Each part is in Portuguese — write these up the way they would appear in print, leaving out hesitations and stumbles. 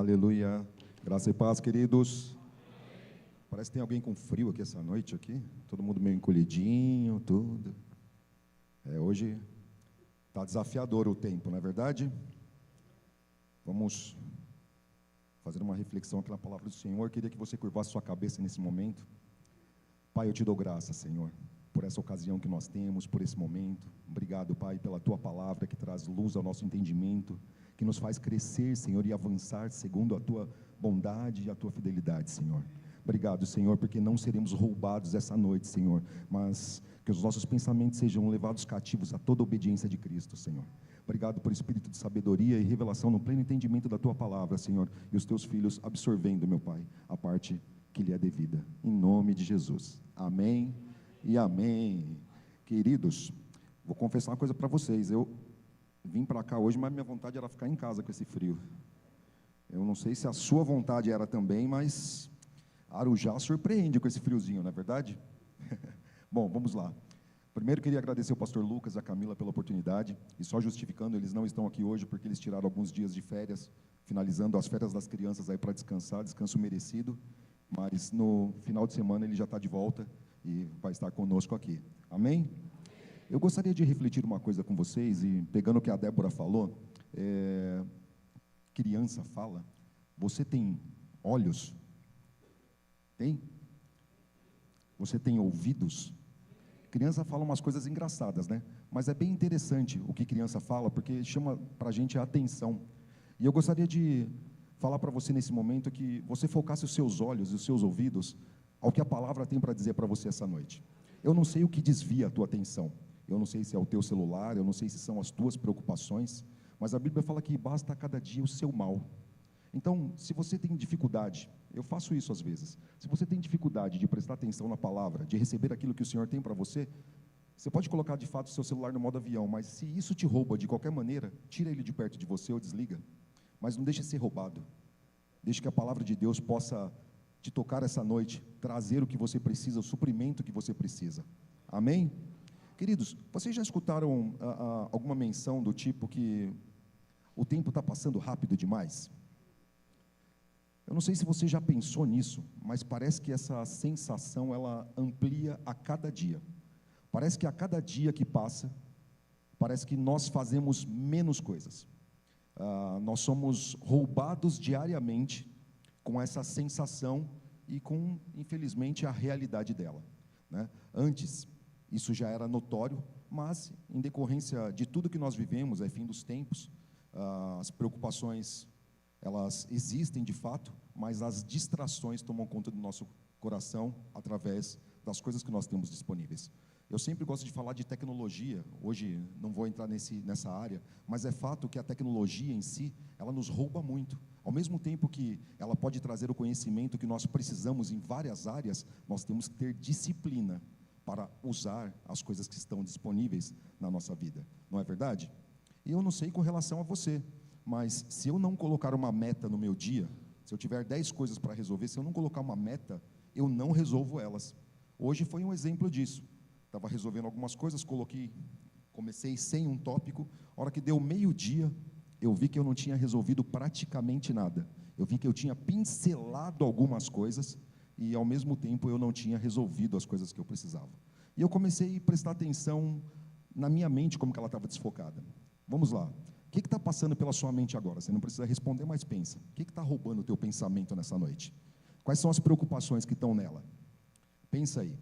Aleluia. Graça e paz, queridos. Parece que tem alguém com frio aqui essa noite aqui. Todo mundo meio encolhidinho, tudo. Hoje está desafiador o tempo, não é verdade? Vamos fazer uma reflexão aqui na palavra do Senhor. Eu queria que você curvasse sua cabeça nesse momento. Pai, eu te dou graça, Senhor, por essa ocasião que nós temos, por esse momento. Obrigado, Pai, pela Tua palavra que traz luz ao nosso entendimento, que nos faz crescer, Senhor, e avançar segundo a Tua bondade e a Tua fidelidade, Senhor. Obrigado, Senhor, porque não seremos roubados essa noite, Senhor, mas que os nossos pensamentos sejam levados cativos a toda a obediência de Cristo, Senhor. Obrigado por espírito de sabedoria e revelação no pleno entendimento da Tua palavra, Senhor, e os Teus filhos absorvendo, meu Pai, a parte que lhe é devida, em nome de Jesus. Amém e amém. Queridos, vou confessar uma coisa para vocês. Eu vim para cá hoje, mas minha vontade era ficar em casa com esse frio. Eu não sei se a sua vontade era também, mas Arujá surpreende com esse friozinho, não é verdade? Bom, vamos lá. Primeiro queria agradecer ao pastor Lucas e a Camila pela oportunidade, e só justificando, eles não estão aqui hoje porque eles tiraram alguns dias de férias, finalizando as férias das crianças aí para descansar, descanso merecido, mas no final de semana ele já está de volta e vai estar conosco aqui. Amém? Eu gostaria de refletir uma coisa com vocês, e pegando o que a Débora falou, criança fala, você tem olhos? Tem? Você tem ouvidos? Criança fala umas coisas engraçadas, né? Mas é bem interessante o que criança fala, porque chama para a gente a atenção. E eu gostaria de falar para você nesse momento que você focasse os seus olhos e os seus ouvidos ao que a palavra tem para dizer para você essa noite. Eu não sei o que desvia a tua atenção. Eu não sei se é o teu celular, eu não sei se são as tuas preocupações, mas a Bíblia fala que basta a cada dia o seu mal. Então, se você tem dificuldade, eu faço isso às vezes, se você tem dificuldade de prestar atenção na palavra, de receber aquilo que o Senhor tem para você, você pode colocar de fato o seu celular no modo avião, mas se isso te rouba de qualquer maneira, tira ele de perto de você ou desliga, mas não deixe ser roubado. Deixe que a palavra de Deus possa te tocar essa noite, trazer o que você precisa, o suprimento que você precisa. Amém? Queridos, vocês já escutaram alguma menção do tipo que o tempo está passando rápido demais? Eu não sei se você já pensou nisso, mas parece que essa sensação, ela amplia a cada dia. Parece que a cada dia que passa, parece que nós fazemos menos coisas. Nós somos roubados diariamente com essa sensação e com, infelizmente, a realidade dela, né? Antes, isso já era notório, mas em decorrência de tudo que nós vivemos, é fim dos tempos, as preocupações, elas existem de fato, mas as distrações tomam conta do nosso coração através das coisas que nós temos disponíveis. Eu sempre gosto de falar de tecnologia, hoje não vou entrar nessa área, mas é fato que a tecnologia em si, ela nos rouba muito. Ao mesmo tempo que ela pode trazer o conhecimento que nós precisamos em várias áreas, nós temos que ter disciplina para usar as coisas que estão disponíveis na nossa vida, não é verdade? E eu não sei com relação a você, mas se eu não colocar uma meta no meu dia, se eu tiver 10 coisas para resolver, se eu não colocar uma meta, eu não resolvo elas. Hoje foi um exemplo disso. Estava resolvendo algumas coisas, comecei sem um tópico, a hora que deu meio-dia, eu vi que eu não tinha resolvido praticamente nada. Eu vi que eu tinha pincelado algumas coisas e, ao mesmo tempo, eu não tinha resolvido as coisas que eu precisava. E eu comecei a prestar atenção na minha mente, como que ela estava desfocada. Vamos lá. O que está passando pela sua mente agora? Você não precisa responder, mas pensa. O que está roubando o teu pensamento nessa noite? Quais são as preocupações que estão nela? Pensa aí.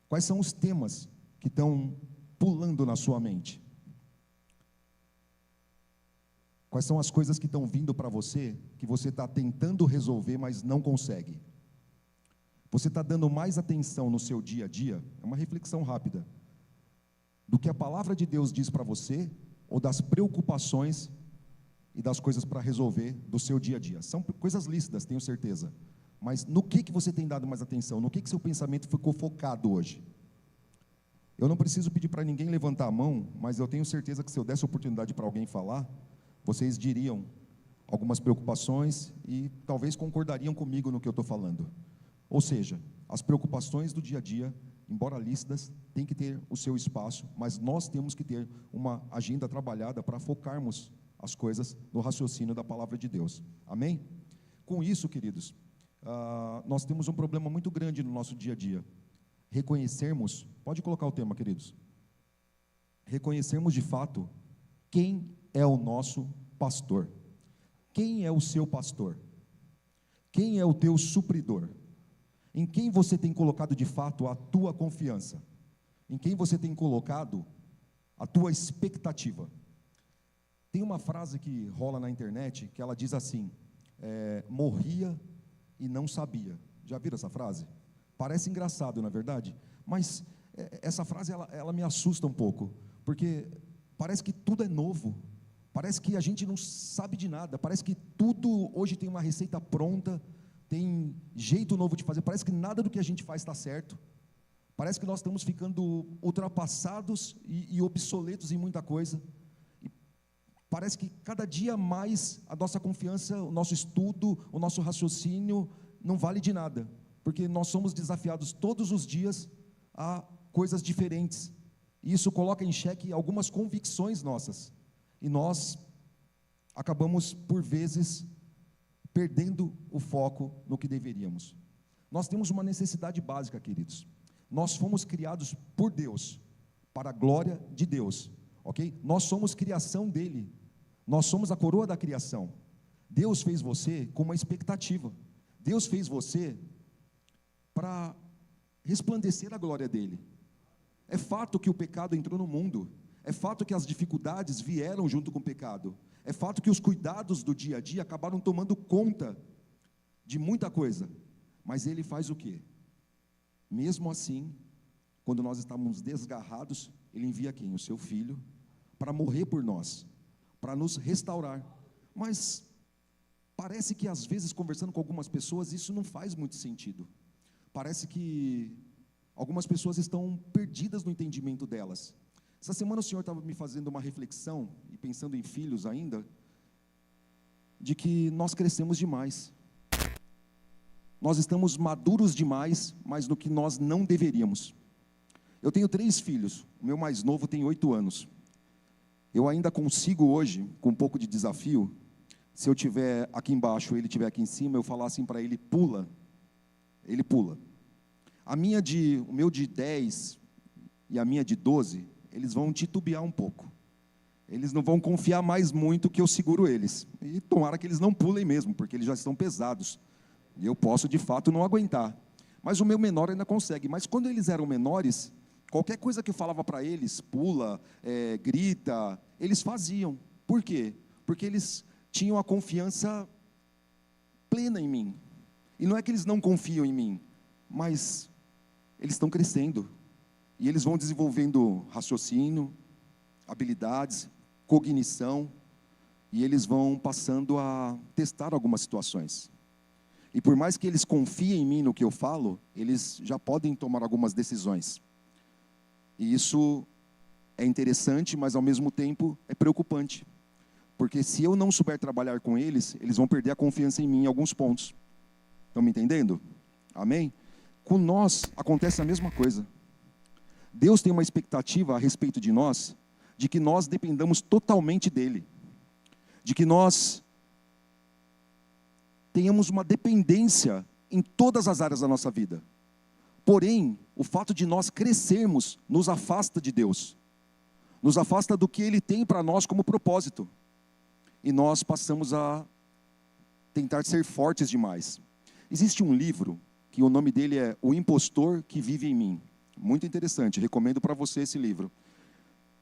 Quais são os temas que estão pulando na sua mente? Quais são as coisas que estão vindo para você, que você está tentando resolver, mas não consegue? Você está dando mais atenção no seu dia a dia? É uma reflexão rápida. Do que a palavra de Deus diz para você, ou das preocupações e das coisas para resolver do seu dia a dia? São coisas lícitas, tenho certeza. Mas no que você tem dado mais atenção? No que seu pensamento ficou focado hoje? Eu não preciso pedir para ninguém levantar a mão, mas eu tenho certeza que se eu desse oportunidade para alguém falar, vocês diriam algumas preocupações e talvez concordariam comigo no que eu estou falando. Ou seja, as preocupações do dia a dia, embora lícitas, têm que ter o seu espaço, mas nós temos que ter uma agenda trabalhada para focarmos as coisas no raciocínio da palavra de Deus. Amém? Com isso, queridos, nós temos um problema muito grande no nosso dia a dia. Reconhecermos, pode colocar o tema, queridos. Reconhecermos de fato quem é o nosso pastor. Quem é o seu pastor? Quem é o teu supridor? Em quem você tem colocado de fato a tua confiança? Em quem você tem colocado a tua expectativa? Tem uma frase que rola na internet que ela diz assim: morria e não sabia. Já viram essa frase? Parece engraçado, na verdade, mas essa frase ela me assusta um pouco, porque parece que tudo é novo, parece que a gente não sabe de nada, parece que tudo hoje tem uma receita pronta, tem jeito novo de fazer, parece que nada do que a gente faz está certo, parece que nós estamos ficando ultrapassados e obsoletos em muita coisa, e parece que cada dia mais a nossa confiança, o nosso estudo, o nosso raciocínio não vale de nada, porque nós somos desafiados todos os dias a coisas diferentes, e isso coloca em xeque algumas convicções nossas, e nós acabamos, por vezes, perdendo o foco no que deveríamos. Nós temos uma necessidade básica, queridos. Nós fomos criados por Deus, para a glória de Deus, ok? Nós somos criação dele, nós somos a coroa da criação. Deus fez você com uma expectativa, Deus fez você para resplandecer a glória dele. É fato que o pecado entrou no mundo, é fato que as dificuldades vieram junto com o pecado, é fato que os cuidados do dia a dia acabaram tomando conta de muita coisa, mas ele faz o quê? Mesmo assim, quando nós estávamos desgarrados, ele envia quem? O seu filho, para morrer por nós, para nos restaurar. Mas parece que às vezes, conversando com algumas pessoas, isso não faz muito sentido. Parece que algumas pessoas estão perdidas no entendimento delas. Essa semana o Senhor estava me fazendo uma reflexão, e pensando em filhos ainda, de que nós crescemos demais. Nós estamos maduros demais, mas no que nós não deveríamos. Eu tenho 3 filhos, o meu mais novo tem 8 anos. Eu ainda consigo hoje, com um pouco de desafio, se eu estiver aqui embaixo, ele estiver aqui em cima, eu falar assim para ele, pula, ele pula. O meu de 10 e a minha de 12, eles vão titubear um pouco. Eles não vão confiar mais muito que eu seguro eles. E tomara que eles não pulem mesmo, porque eles já estão pesados. E eu posso, de fato, não aguentar. Mas o meu menor ainda consegue. Mas quando eles eram menores, qualquer coisa que eu falava para eles, pula, grita, eles faziam. Por quê? Porque eles tinham a confiança plena em mim. E não é que eles não confiam em mim, mas eles estão crescendo. E eles vão desenvolvendo raciocínio, habilidades, cognição, e eles vão passando a testar algumas situações. E por mais que eles confiem em mim no que eu falo, eles já podem tomar algumas decisões. E isso é interessante, mas ao mesmo tempo é preocupante. Porque se eu não souber trabalhar com eles, eles vão perder a confiança em mim em alguns pontos. Estão me entendendo? Amém? Com nós acontece a mesma coisa. Deus tem uma expectativa a respeito de nós, de que nós dependamos totalmente dele. De que nós tenhamos uma dependência em todas as áreas da nossa vida. Porém, o fato de nós crescermos nos afasta de Deus. Nos afasta do que ele tem para nós como propósito. E nós passamos a tentar ser fortes demais. Existe um livro, que o nome dele é O Impostor que Vive em Mim. Muito interessante, recomendo para você esse livro.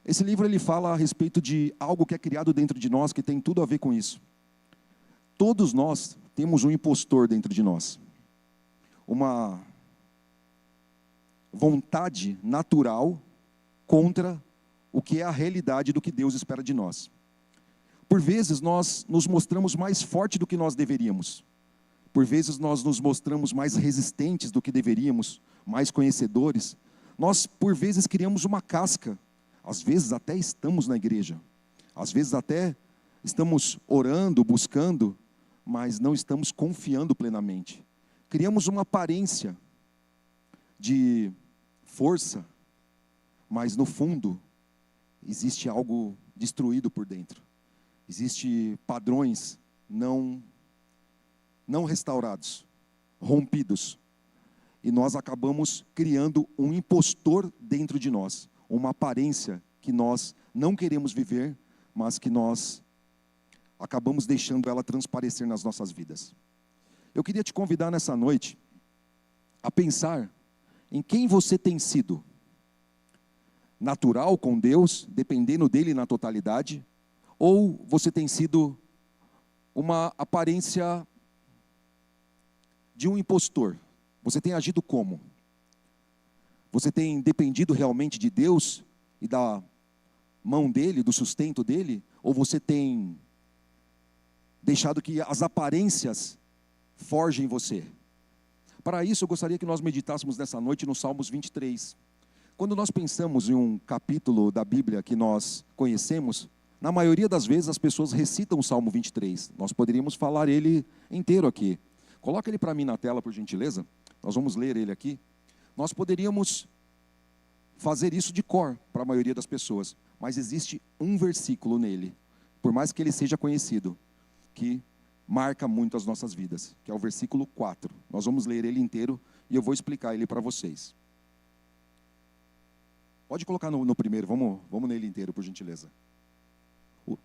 Esse livro ele fala a respeito de algo que é criado dentro de nós, que tem tudo a ver com isso. Todos nós temos um impostor dentro de nós. Uma vontade natural contra o que é a realidade do que Deus espera de nós. Por vezes nós nos mostramos mais fortes do que nós deveríamos. Por vezes nós nos mostramos mais resistentes do que deveríamos, mais conhecedores. Nós, por vezes, criamos uma casca. Às vezes até estamos na igreja. Às vezes até estamos orando, buscando, mas não estamos confiando plenamente. Criamos uma aparência de força, mas no fundo existe algo destruído por dentro. Existem padrões não restaurados, rompidos. E nós acabamos criando um impostor dentro de nós, uma aparência que nós não queremos viver, mas que nós acabamos deixando ela transparecer nas nossas vidas. Eu queria te convidar nessa noite a pensar em quem você tem sido. Natural com Deus, dependendo dele na totalidade, ou você tem sido uma aparência de um impostor? Você tem agido como? Você tem dependido realmente de Deus e da mão dele, do sustento dele? Ou você tem deixado que as aparências forjem você? Para isso, eu gostaria que nós meditássemos nessa noite no Salmos 23. Quando nós pensamos em um capítulo da Bíblia que nós conhecemos, na maioria das vezes as pessoas recitam o Salmo 23. Nós poderíamos falar ele inteiro aqui. Coloca ele para mim na tela, por gentileza. Nós vamos ler ele aqui. Nós poderíamos fazer isso de cor para a maioria das pessoas, mas existe um versículo nele, por mais que ele seja conhecido, que marca muito as nossas vidas, que é o versículo 4. Nós vamos ler ele inteiro e eu vou explicar ele para vocês. Pode colocar no primeiro, vamos nele inteiro, por gentileza.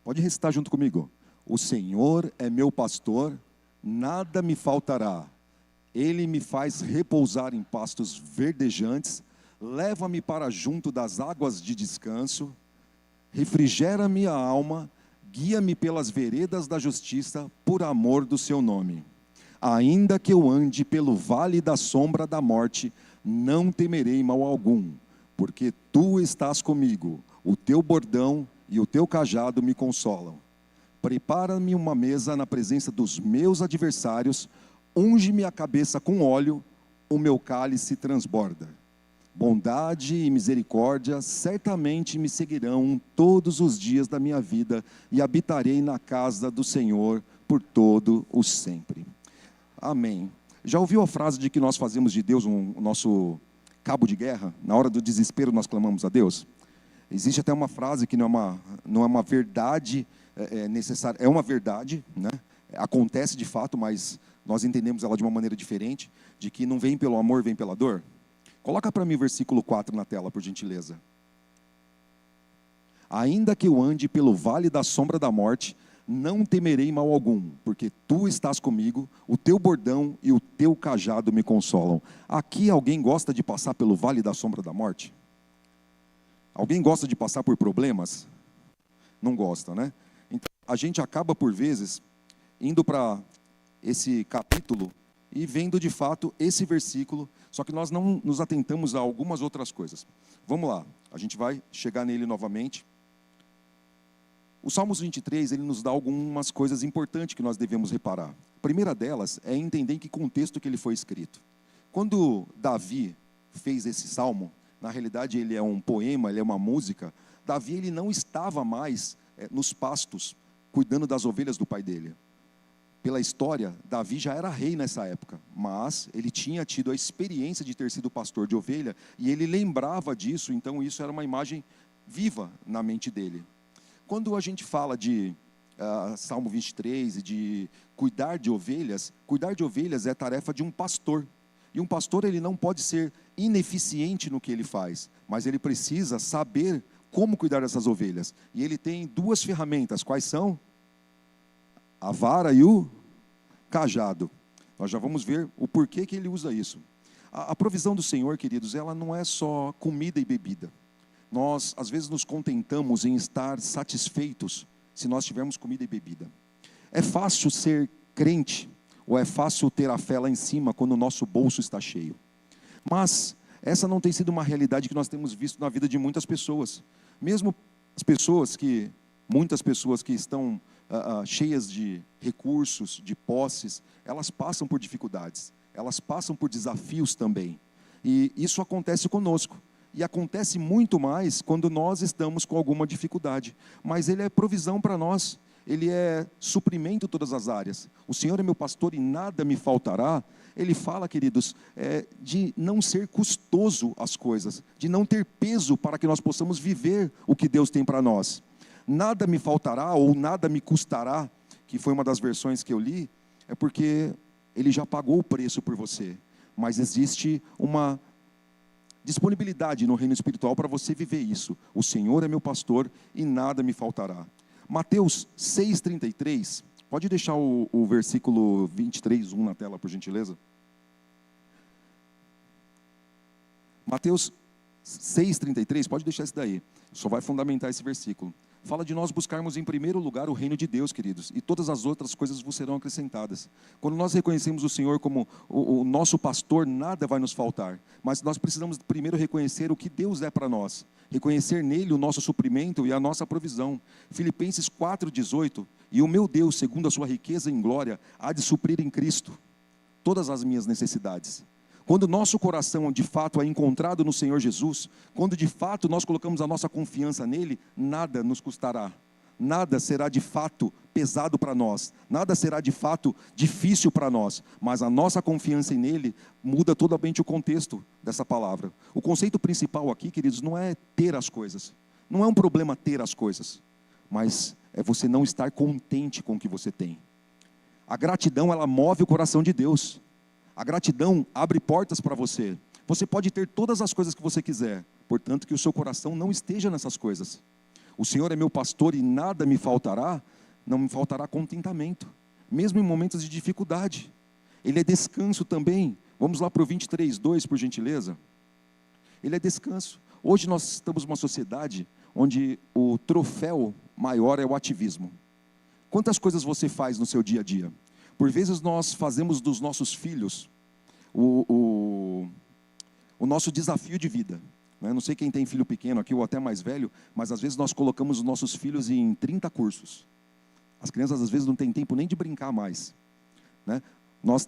Pode recitar junto comigo. O Senhor é meu pastor, nada me faltará. Ele me faz repousar em pastos verdejantes, leva-me para junto das águas de descanso, refrigera-me a alma, guia-me pelas veredas da justiça, por amor do seu nome. Ainda que eu ande pelo vale da sombra da morte, não temerei mal algum, porque tu estás comigo, o teu bordão e o teu cajado me consolam. Prepara-me uma mesa na presença dos meus adversários, unge-me a cabeça com óleo, o meu cálice transborda. Bondade e misericórdia certamente me seguirão todos os dias da minha vida, e habitarei na casa do Senhor por todo o sempre. Amém. Já ouviu a frase de que nós fazemos de Deus o nosso cabo de guerra? Na hora do desespero nós clamamos a Deus? Existe até uma frase que não é uma verdade necessária, é uma verdade, né? Acontece de fato, mas nós entendemos ela de uma maneira diferente, de que não vem pelo amor, vem pela dor. Coloca para mim o versículo 4 na tela, por gentileza. Ainda que eu ande pelo vale da sombra da morte, não temerei mal algum, porque tu estás comigo, o teu bordão e o teu cajado me consolam. Aqui alguém gosta de passar pelo vale da sombra da morte? Alguém gosta de passar por problemas? Não gosta, né? Então, a gente acaba por vezes indo para esse capítulo e vendo de fato esse versículo, só que nós não nos atentamos a algumas outras coisas. Vamos lá, a gente vai chegar nele novamente. O Salmos 23, ele nos dá algumas coisas importantes que nós devemos reparar. A primeira delas é entender em que contexto que ele foi escrito. Quando Davi fez esse salmo, na realidade ele é um poema, ele é uma música. Davi, ele não estava mais nos pastos, cuidando das ovelhas do pai dele. Pela história, Davi já era rei nessa época, mas ele tinha tido a experiência de ter sido pastor de ovelha, e ele lembrava disso, então isso era uma imagem viva na mente dele. Quando a gente fala de Salmo 23 e de cuidar de ovelhas é tarefa de um pastor. E um pastor, ele não pode ser ineficiente no que ele faz, mas ele precisa saber como cuidar dessas ovelhas. E ele tem duas ferramentas, quais são? A vara e o cajado. Nós já vamos ver o porquê que ele usa isso. A provisão do Senhor, queridos, ela não é só comida e bebida. Nós, às vezes, nos contentamos em estar satisfeitos se nós tivermos comida e bebida. É fácil ser crente, ou é fácil ter a fé lá em cima quando o nosso bolso está cheio. Mas essa não tem sido uma realidade que nós temos visto na vida de muitas pessoas. Mesmo muitas pessoas que estão cheias de recursos, de posses, elas passam por dificuldades, elas passam por desafios também. E isso acontece conosco. E acontece muito mais quando nós estamos com alguma dificuldade. Mas Ele é provisão para nós. Ele é suprimento em todas as áreas. O Senhor é meu pastor e nada me faltará. Ele fala, queridos, de não ser custoso as coisas, de não ter peso para que nós possamos viver o que Deus tem para nós. nada me faltará ou nada me custará, que foi uma das versões que eu li, é porque Ele já pagou o preço por você. Mas existe uma disponibilidade no reino espiritual para você viver isso. O Senhor é meu pastor e nada me faltará. Mateus 6,33, pode deixar o versículo 23:1 na tela, por gentileza? Mateus 6,33, pode deixar isso daí, só vai fundamentar esse versículo. Fala de nós buscarmos em primeiro lugar o reino de Deus, queridos, e todas as outras coisas vos serão acrescentadas. Quando nós reconhecemos o Senhor como o nosso pastor, nada vai nos faltar, mas nós precisamos primeiro reconhecer o que Deus é para nós, reconhecer nele o nosso suprimento e a nossa provisão. Filipenses 4,18, e o meu Deus, segundo a sua riqueza em glória, há de suprir em Cristo todas as minhas necessidades. Quando nosso coração de fato é encontrado no Senhor Jesus, quando de fato nós colocamos a nossa confiança nele, nada nos custará, nada será de fato pesado para nós, nada será de fato difícil para nós, mas a nossa confiança nele muda totalmente o contexto dessa palavra. O conceito principal aqui, queridos, não é ter as coisas, não é um problema ter as coisas, mas é você não estar contente com o que você tem. A gratidão, ela move o coração de Deus. A gratidão abre portas para você. Você pode ter todas as coisas que você quiser, portanto que o seu coração não esteja nessas coisas. O Senhor é meu pastor e nada me faltará, não me faltará contentamento, mesmo em momentos de dificuldade. Ele é descanso também. Vamos lá para o 23:2, por gentileza. Ele é descanso. Hoje nós estamos numa sociedade onde o troféu maior é o ativismo. Quantas coisas você faz no seu dia a dia? Por vezes nós fazemos dos nossos filhos o nosso desafio de vida. Não sei quem tem filho pequeno aqui ou até mais velho, mas às vezes nós colocamos os nossos filhos em 30 cursos. As crianças às vezes não têm tempo nem de brincar mais. Nós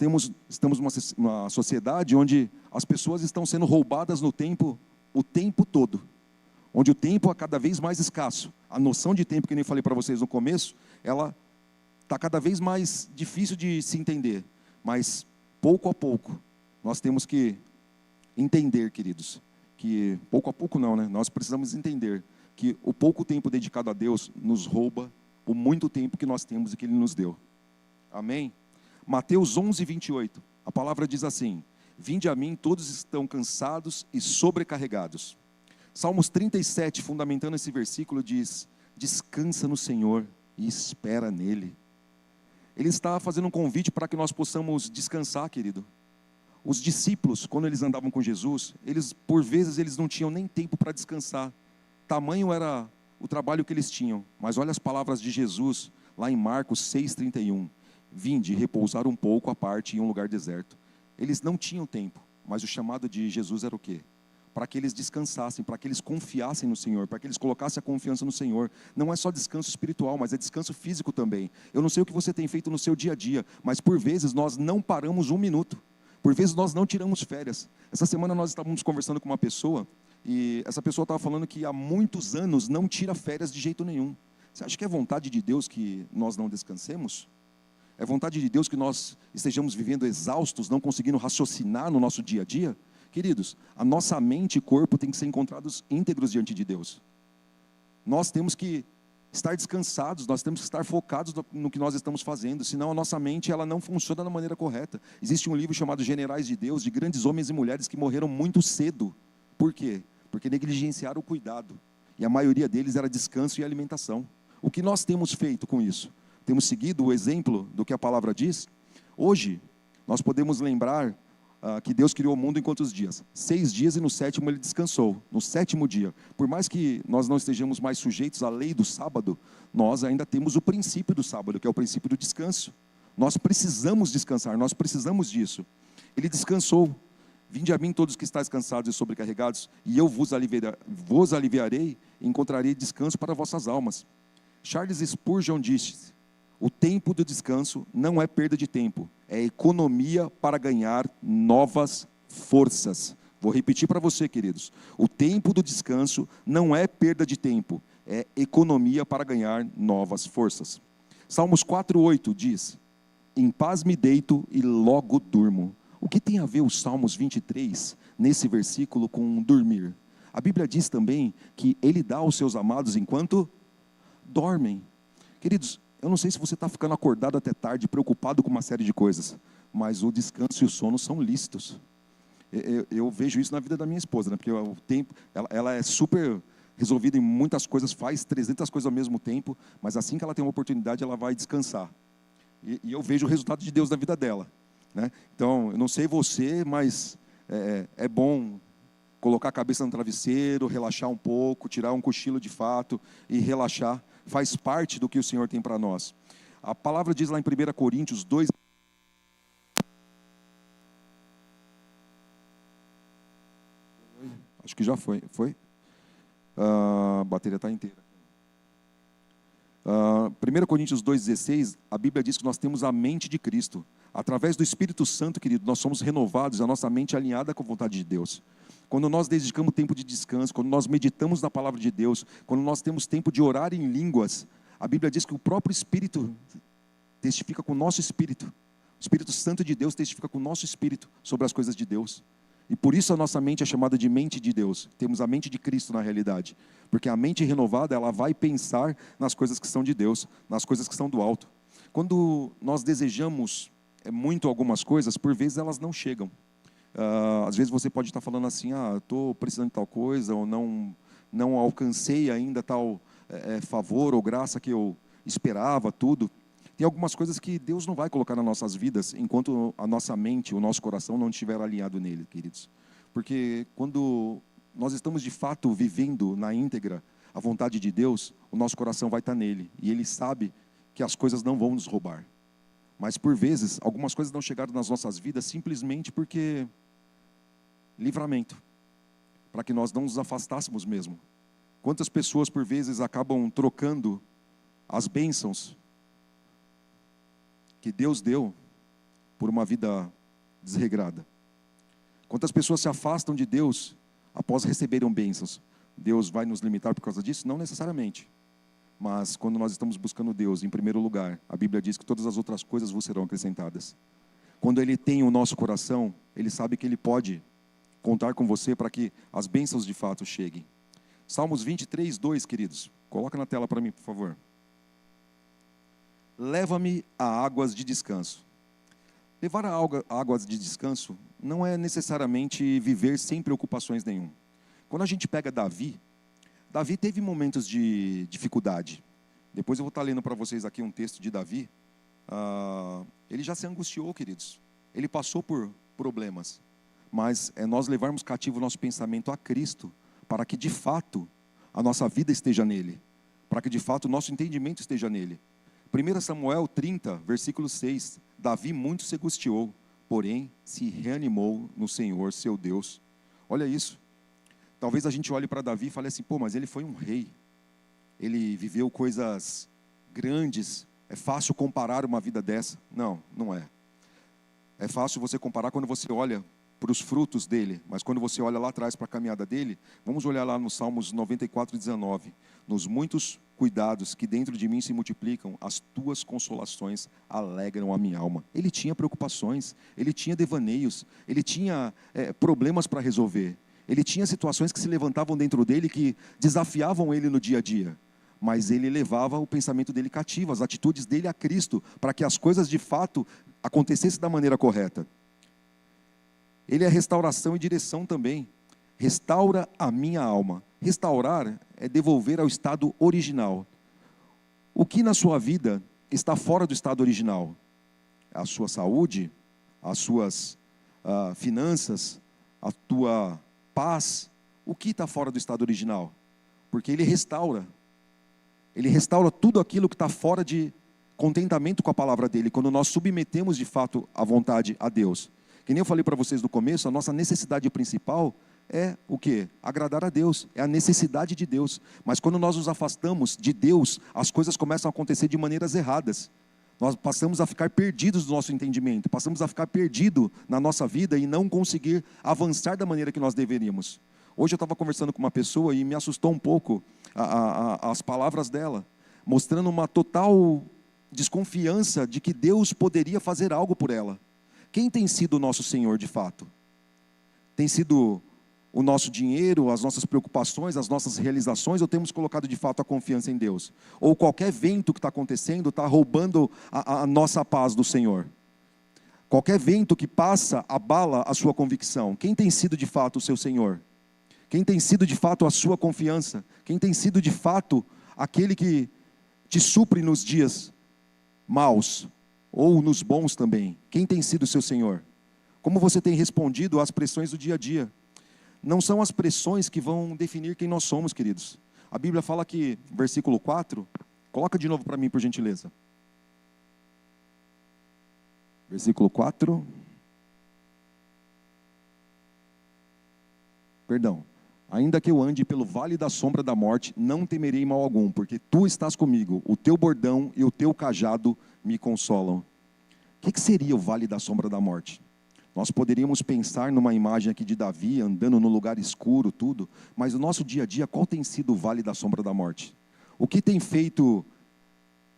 estamos numa sociedade onde as pessoas estão sendo roubadas no tempo, o tempo todo. Onde o tempo é cada vez mais escasso. A noção de tempo, que nem falei para vocês no começo, ela está cada vez mais difícil de se entender, mas pouco a pouco nós temos que entender, queridos, que pouco a pouco não, nós precisamos entender que o pouco tempo dedicado a Deus nos rouba o muito tempo que nós temos e que Ele nos deu. Amém? Mateus 11:28, a palavra diz assim: vinde a mim todos estão cansados e sobrecarregados. Salmos 37, fundamentando esse versículo, diz: descansa no Senhor e espera nele. Ele está fazendo um convite para que nós possamos descansar, querido. Os discípulos, quando eles andavam com Jesus, por vezes eles não tinham nem tempo para descansar. Tamanho era o trabalho que eles tinham. Mas olha as palavras de Jesus, lá em Marcos 6:31. Vinde repousar um pouco à parte em um lugar deserto. Eles não tinham tempo, mas o chamado de Jesus era o quê? Para que eles descansassem, para que eles confiassem no Senhor, para que eles colocassem a confiança no Senhor. Não é só descanso espiritual, mas é descanso físico também. Eu não sei o que você tem feito no seu dia a dia, mas por vezes nós não paramos um minuto, por vezes nós não tiramos férias. Essa semana nós estávamos conversando com uma pessoa, e essa pessoa estava falando que há muitos anos não tira férias de jeito nenhum. Você acha que é vontade de Deus que nós não descansemos? É vontade de Deus que nós estejamos vivendo exaustos, não conseguindo raciocinar no nosso dia a dia? Queridos, a nossa mente e corpo têm que ser encontrados íntegros diante de Deus. Nós temos que estar descansados, nós temos que estar focados no que nós estamos fazendo, senão a nossa mente ela não funciona da maneira correta. Existe um livro chamado Generais de Deus, de grandes homens e mulheres que morreram muito cedo. Por quê? Porque negligenciaram o cuidado. E a maioria deles era descanso e alimentação. O que nós temos feito com isso? Temos seguido o exemplo do que a palavra diz? Hoje, nós podemos lembrar que Deus criou o mundo em quantos dias? 6 dias, e no 7º Ele descansou. No 7º dia, por mais que nós não estejamos mais sujeitos à lei do sábado, nós ainda temos o princípio do sábado, que é o princípio do descanso. Nós precisamos descansar, nós precisamos disso. Ele descansou. Vinde a mim todos que estáis cansados e sobrecarregados, e eu vos aliviarei, e encontrarei descanso para vossas almas. Charles Spurgeon disse: o tempo do descanso não é perda de tempo, é economia para ganhar novas forças. Vou repetir para você, queridos. O tempo do descanso não é perda de tempo, é economia para ganhar novas forças. Salmos 4:8 diz: em paz me deito e logo durmo. O que tem a ver os Salmos 23, nesse versículo, com dormir? A Bíblia diz também que Ele dá aos seus amados enquanto dormem. Queridos, eu não sei se você está ficando acordado até tarde, preocupado com uma série de coisas, mas o descanso e o sono são lícitos. Eu vejo isso na vida da minha esposa, né? Porque o tempo, ela é super resolvida em muitas coisas, faz 300 coisas ao mesmo tempo, mas assim que ela tem uma oportunidade, ela vai descansar. E eu vejo o resultado de Deus na vida dela, né? Então, eu não sei você, mas é bom colocar a cabeça no travesseiro, relaxar um pouco, tirar um cochilo de fato e relaxar. Faz parte do que o Senhor tem para nós. A palavra diz lá em 1 Coríntios 2... Acho que já foi. Foi? A bateria está inteira. 1 Coríntios 2,16, a Bíblia diz que nós temos a mente de Cristo. Através do Espírito Santo, querido, nós somos renovados, a nossa mente é alinhada com a vontade de Deus. Quando nós dedicamos tempo de descanso, quando nós meditamos na palavra de Deus, quando nós temos tempo de orar em línguas, a Bíblia diz que o próprio Espírito testifica com o nosso Espírito. O Espírito Santo de Deus testifica com o nosso Espírito sobre as coisas de Deus. E por isso a nossa mente é chamada de mente de Deus. Temos a mente de Cristo na realidade. Porque a mente renovada, ela vai pensar nas coisas que são de Deus, nas coisas que são do alto. Quando nós desejamos muito algumas coisas, por vezes elas não chegam. Às vezes você pode estar falando assim, estou precisando de tal coisa, ou não alcancei ainda tal favor ou graça que eu esperava, tudo. Tem algumas coisas que Deus não vai colocar nas nossas vidas enquanto a nossa mente, o nosso coração não estiver alinhado nele, queridos. Porque quando nós estamos de fato vivendo na íntegra a vontade de Deus, o nosso coração vai estar nele. E ele sabe que as coisas não vão nos roubar. Mas por vezes, algumas coisas não chegaram nas nossas vidas simplesmente porque livramento. Para que nós não nos afastássemos mesmo. Quantas pessoas por vezes acabam trocando as bênçãos que Deus deu por uma vida desregrada. Quantas pessoas se afastam de Deus após receberem bênçãos? Deus vai nos limitar por causa disso? Não necessariamente. Mas quando nós estamos buscando Deus em primeiro lugar, a Bíblia diz que todas as outras coisas vos serão acrescentadas. Quando Ele tem o nosso coração, Ele sabe que Ele pode contar com você para que as bênçãos de fato cheguem. Salmos 23, 2, queridos. Coloca na tela para mim, por favor. Leva-me a águas de descanso. Levar a águas de descanso não é necessariamente viver sem preocupações nenhum. Quando a gente pega Davi teve momentos de dificuldade. Depois eu vou estar lendo para vocês aqui um texto de Davi. Ele já se angustiou, queridos. Ele passou por problemas. Mas é nós levarmos cativo o nosso pensamento a Cristo, para que de fato a nossa vida esteja nele. Para que de fato o nosso entendimento esteja nele. 1 Samuel 30, versículo 6, Davi muito se angustiou, porém se reanimou no Senhor, seu Deus. Olha isso. Talvez a gente olhe para Davi e fale assim, mas ele foi um rei. Ele viveu coisas grandes. É fácil comparar uma vida dessa? Não, não é. É fácil você comparar quando você olha para os frutos dele, mas quando você olha lá atrás para a caminhada dele, vamos olhar lá no Salmos 94, 19. Nos muitos cuidados que dentro de mim se multiplicam, as tuas consolações alegram a minha alma. Ele tinha preocupações, ele tinha devaneios, ele tinha problemas para resolver. Ele tinha situações que se levantavam dentro dele, que desafiavam ele no dia a dia. Mas ele levava o pensamento dele cativo, as atitudes dele a Cristo, para que as coisas de fato acontecessem da maneira correta. Ele é restauração e direção também. Restaura a minha alma. Restaurar é devolver ao estado original. O que na sua vida está fora do estado original? A sua saúde, as suas finanças, a tua paz. O que está fora do estado original? Porque Ele restaura. Ele restaura tudo aquilo que está fora de contentamento com a palavra dEle, quando nós submetemos de fato a vontade a Deus. Que nem eu falei para vocês no começo, a nossa necessidade principal é o quê? Agradar a Deus, é a necessidade de Deus. Mas quando nós nos afastamos de Deus, as coisas começam a acontecer de maneiras erradas. Nós passamos a ficar perdidos do nosso entendimento, passamos a ficar perdidos na nossa vida e não conseguir avançar da maneira que nós deveríamos. Hoje eu estava conversando com uma pessoa e me assustou um pouco as palavras dela, mostrando uma total desconfiança de que Deus poderia fazer algo por ela. Quem tem sido o nosso Senhor de fato? Tem sido o nosso dinheiro, as nossas preocupações, as nossas realizações, ou temos colocado de fato a confiança em Deus? Ou qualquer vento que está acontecendo está roubando a nossa paz do Senhor? Qualquer vento que passa abala a sua convicção. Quem tem sido de fato o seu Senhor? Quem tem sido de fato a sua confiança? Quem tem sido de fato aquele que te supre nos dias maus, ou nos bons também? Quem tem sido o seu Senhor? Como você tem respondido às pressões do dia a dia? Não são as pressões que vão definir quem nós somos, queridos. A Bíblia fala que, versículo 4, coloca de novo para mim, por gentileza. Versículo 4. Perdão. Ainda que eu ande pelo vale da sombra da morte, não temerei mal algum, porque tu estás comigo, o teu bordão e o teu cajado me consolam. O que seria o vale da sombra da morte? Nós poderíamos pensar numa imagem aqui de Davi, andando no lugar escuro, tudo, mas no nosso dia a dia, qual tem sido o vale da sombra da morte? O que tem feito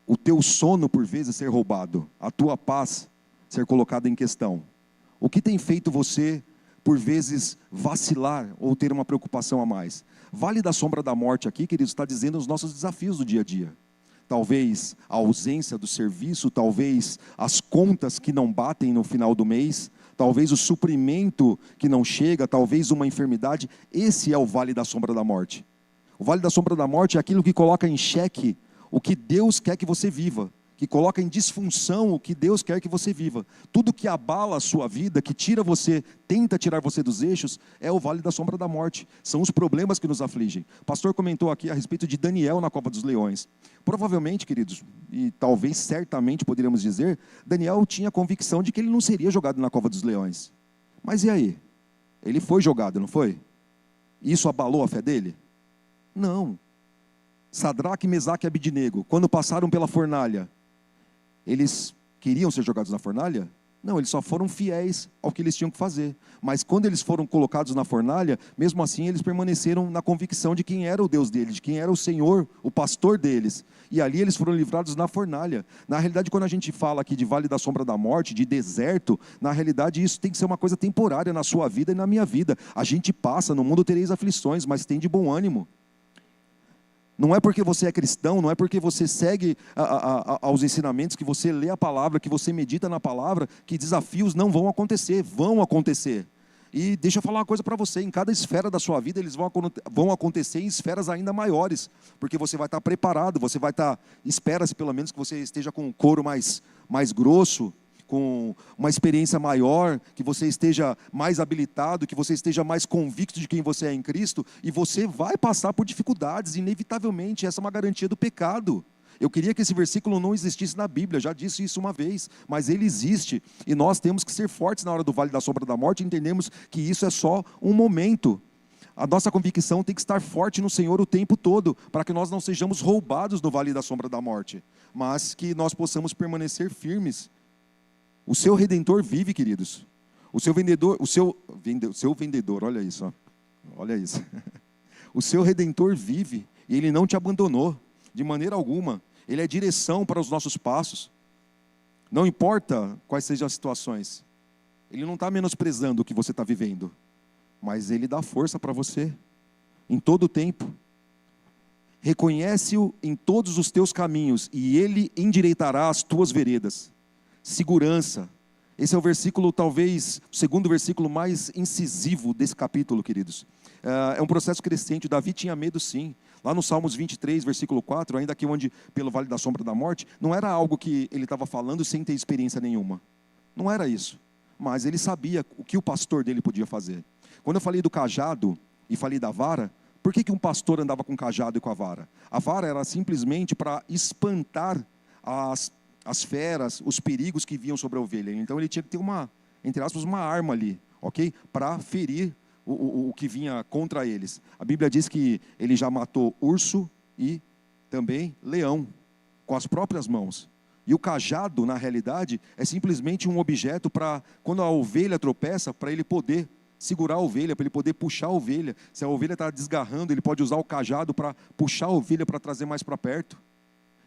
o teu sono, por vezes, ser roubado, a tua paz ser colocada em questão? O que tem feito você, por vezes, vacilar ou ter uma preocupação a mais? Vale da sombra da morte aqui, queridos, está dizendo os nossos desafios do dia a dia. Talvez a ausência do serviço, talvez as contas que não batem no final do mês, talvez o suprimento que não chega, talvez uma enfermidade. Esse é o vale da sombra da morte. O vale da sombra da morte é aquilo que coloca em xeque o que Deus quer que você viva, que coloca em disfunção o que Deus quer que você viva. Tudo que abala a sua vida, que tira você, tenta tirar você dos eixos, é o vale da sombra da morte. São os problemas que nos afligem. O pastor comentou aqui a respeito de Daniel na cova dos leões. Provavelmente, queridos, e talvez certamente poderíamos dizer, Daniel tinha a convicção de que ele não seria jogado na cova dos leões. Mas e aí? Ele foi jogado, não foi? Isso abalou a fé dele? Não. Sadraque, Mesaque e Abidnego, quando passaram pela fornalha, eles queriam ser jogados na fornalha? Não, eles só foram fiéis ao que eles tinham que fazer. Mas quando eles foram colocados na fornalha, mesmo assim eles permaneceram na convicção de quem era o Deus deles, de quem era o Senhor, o pastor deles. E ali eles foram livrados na fornalha. Na realidade, quando a gente fala aqui de vale da sombra da morte, de deserto, na realidade isso tem que ser uma coisa temporária na sua vida e na minha vida. A gente passa, no mundo tereis aflições, mas tem de bom ânimo. Não é porque você é cristão, não é porque você segue aos ensinamentos, que você lê a palavra, que você medita na palavra, que desafios não vão acontecer, vão acontecer. E deixa eu falar uma coisa para você, em cada esfera da sua vida, eles vão acontecer em esferas ainda maiores, porque você vai estar preparado, você vai estar, espera-se pelo menos que você esteja com o couro mais grosso, com uma experiência maior, que você esteja mais habilitado, que você esteja mais convicto de quem você é em Cristo, e você vai passar por dificuldades, inevitavelmente. Essa é uma garantia do pecado. Eu queria que esse versículo não existisse na Bíblia, já disse isso uma vez, mas ele existe, e nós temos que ser fortes na hora do vale da sombra da morte, e entendemos que isso é só um momento. A nossa convicção tem que estar forte no Senhor o tempo todo, para que nós não sejamos roubados no vale da sombra da morte, mas que nós possamos permanecer firmes. O seu Redentor vive, queridos. O seu vendedor, olha isso, ó. Olha isso. O seu Redentor vive, e Ele não te abandonou, de maneira alguma. Ele é direção para os nossos passos. Não importa quais sejam as situações. Ele não está menosprezando o que você está vivendo, mas Ele dá força para você, em todo o tempo. Reconhece-o em todos os teus caminhos, e Ele endireitará as tuas veredas. Segurança. Esse é o versículo, talvez, o segundo versículo mais incisivo desse capítulo, queridos. É um processo crescente. Davi tinha medo, sim. Lá no Salmos 23, versículo 4, ainda que onde pelo vale da sombra da morte, não era algo que ele estava falando sem ter experiência nenhuma. Não era isso. Mas ele sabia o que o pastor dele podia fazer. Quando eu falei do cajado e falei da vara, por que um pastor andava com o cajado e com a vara? A vara era simplesmente para espantar as feras, os perigos que vinham sobre a ovelha. Então ele tinha que ter entre aspas, uma arma ali, ok? Para ferir o que vinha contra eles. A Bíblia diz que ele já matou urso e também leão, com as próprias mãos. E o cajado, na realidade, é simplesmente um objeto para, quando a ovelha tropeça, para ele poder segurar a ovelha, para ele poder puxar a ovelha. Se a ovelha está desgarrando, ele pode usar o cajado para puxar a ovelha, para trazer mais para perto.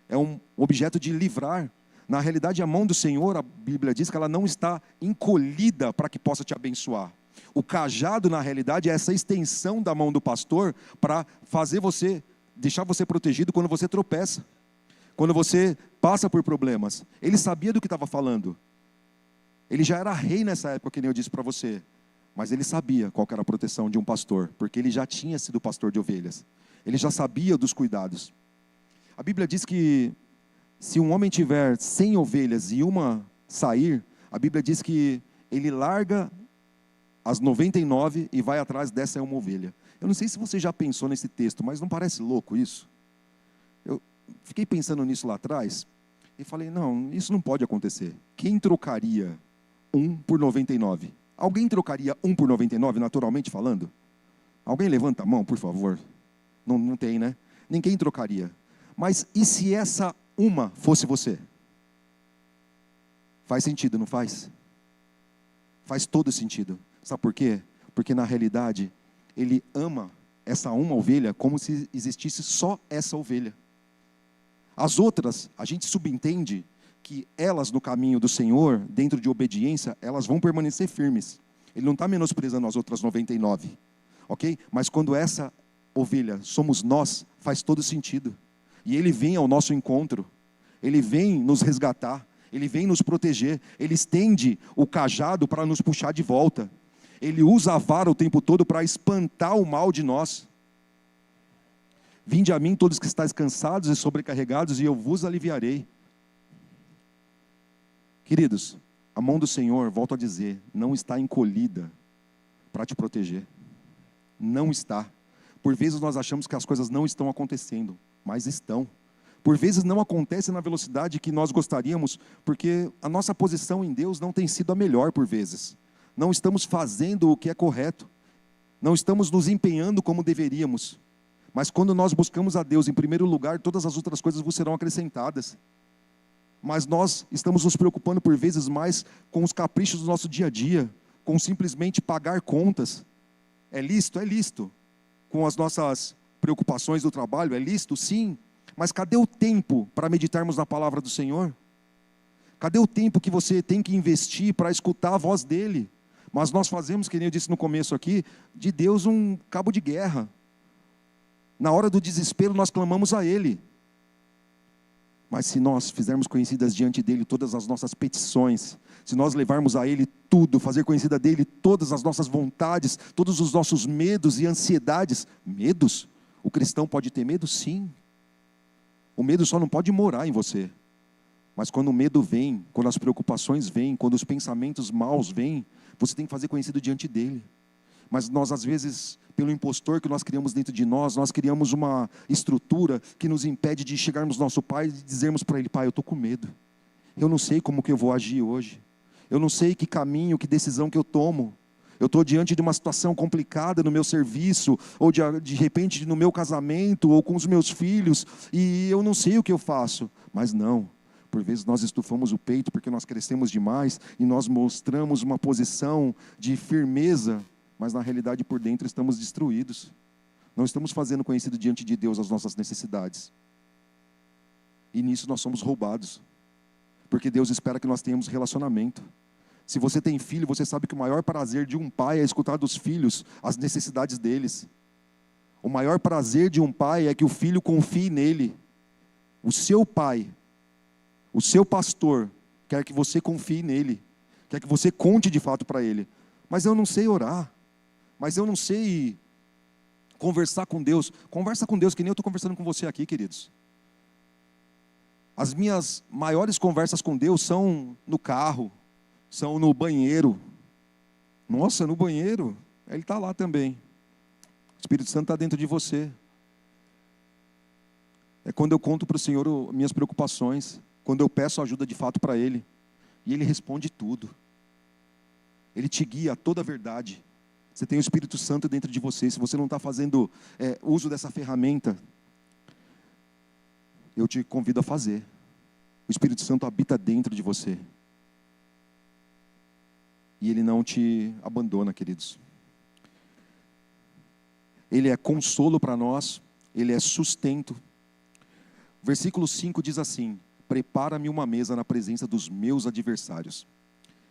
É um objeto de livrar. Na realidade, a mão do Senhor, a Bíblia diz que ela não está encolhida para que possa te abençoar. O cajado, na realidade, é essa extensão da mão do pastor para deixar você protegido quando você tropeça, quando você passa por problemas. Ele sabia do que estava falando. Ele já era rei nessa época, que nem eu disse para você. Mas ele sabia qual era a proteção de um pastor, porque ele já tinha sido pastor de ovelhas. Ele já sabia dos cuidados. A Bíblia diz que se um homem tiver 100 ovelhas e uma sair, a Bíblia diz que ele larga as 99 e vai atrás dessa uma ovelha. Eu não sei se você já pensou nesse texto, mas não parece louco isso? Eu fiquei pensando nisso lá atrás e falei, não, isso não pode acontecer. Quem trocaria 1 por 99? Alguém trocaria 1 por 99, naturalmente falando? Alguém levanta a mão, por favor? Não tem, né? Ninguém trocaria. Mas e se essa uma fosse você? Faz sentido, não faz? Faz todo sentido. Sabe por quê? Porque na realidade, ele ama essa uma ovelha como se existisse só essa ovelha. As outras, a gente subentende que elas no caminho do Senhor, dentro de obediência, elas vão permanecer firmes. Ele não está menosprezando as outras 99, ok? Mas quando essa ovelha somos nós, faz todo sentido. E ele vem ao nosso encontro, ele vem nos resgatar, ele vem nos proteger, ele estende o cajado para nos puxar de volta. Ele usa a vara o tempo todo para espantar o mal de nós. Vinde a mim todos que estáis cansados e sobrecarregados, e eu vos aliviarei. Queridos, a mão do Senhor, volto a dizer, não está encolhida para te proteger. Não está. Por vezes nós achamos que as coisas não estão acontecendo, mas estão. Por vezes não acontece na velocidade que nós gostaríamos, porque a nossa posição em Deus não tem sido a melhor por vezes. Não estamos fazendo o que é correto. Não estamos nos empenhando como deveríamos. Mas quando nós buscamos a Deus em primeiro lugar, todas as outras coisas vos serão acrescentadas. Mas nós estamos nos preocupando por vezes mais com os caprichos do nosso dia a dia, com simplesmente pagar contas. É lícito? É lícito. Com as nossas preocupações do trabalho, é lícito? Sim. Mas cadê o tempo para meditarmos na palavra do Senhor? Cadê o tempo que você tem que investir para escutar a voz dEle? Mas nós fazemos, que nem eu disse no começo aqui, de Deus um cabo de guerra. Na hora do desespero nós clamamos a Ele. Mas se nós fizermos conhecidas diante dEle todas as nossas petições, se nós levarmos a Ele tudo, fazer conhecida dEle todas as nossas vontades, todos os nossos medos e ansiedades, medos? O cristão pode ter medo? Sim. O medo só não pode morar em você. Mas quando o medo vem, quando as preocupações vêm, quando os pensamentos maus vêm, você tem que fazer conhecido diante dEle. Mas nós, às vezes, pelo impostor que nós criamos dentro de nós criamos uma estrutura que nos impede de chegarmos ao nosso Pai e dizermos para Ele, Pai, eu estou com medo. Eu não sei como que eu vou agir hoje. Eu não sei que caminho, que decisão que eu tomo. Eu estou diante de uma situação complicada no meu serviço, ou de repente no meu casamento, ou com os meus filhos, e eu não sei o que eu faço. Mas não. Por vezes nós estufamos o peito porque nós crescemos demais e nós mostramos uma posição de firmeza, mas na realidade por dentro estamos destruídos. Não estamos fazendo conhecido diante de Deus as nossas necessidades. E nisso nós somos roubados. Porque Deus espera que nós tenhamos relacionamento. Se você tem filho, você sabe que o maior prazer de um pai é escutar dos filhos as necessidades deles. O maior prazer de um pai é que o filho confie nele. O seu pai, o seu pastor, quer que você confie nele. Quer que você conte de fato para ele. Mas eu não sei orar. Mas eu não sei conversar com Deus. Conversa com Deus, que nem eu estou conversando com você aqui, queridos. As minhas maiores conversas com Deus são no carro, são no banheiro. Nossa, no banheiro? Ele está lá também. O Espírito Santo está dentro de você. É quando eu conto para o Senhor minhas preocupações, quando eu peço ajuda de fato para Ele. E Ele responde tudo. Ele te guia a toda a verdade. Você tem o Espírito Santo dentro de você. Se você não está fazendo uso dessa ferramenta, eu te convido a fazer. O Espírito Santo habita dentro de você. E Ele não te abandona, queridos. Ele é consolo para nós. Ele é sustento. Versículo 5 diz assim: prepara-me uma mesa na presença dos meus adversários.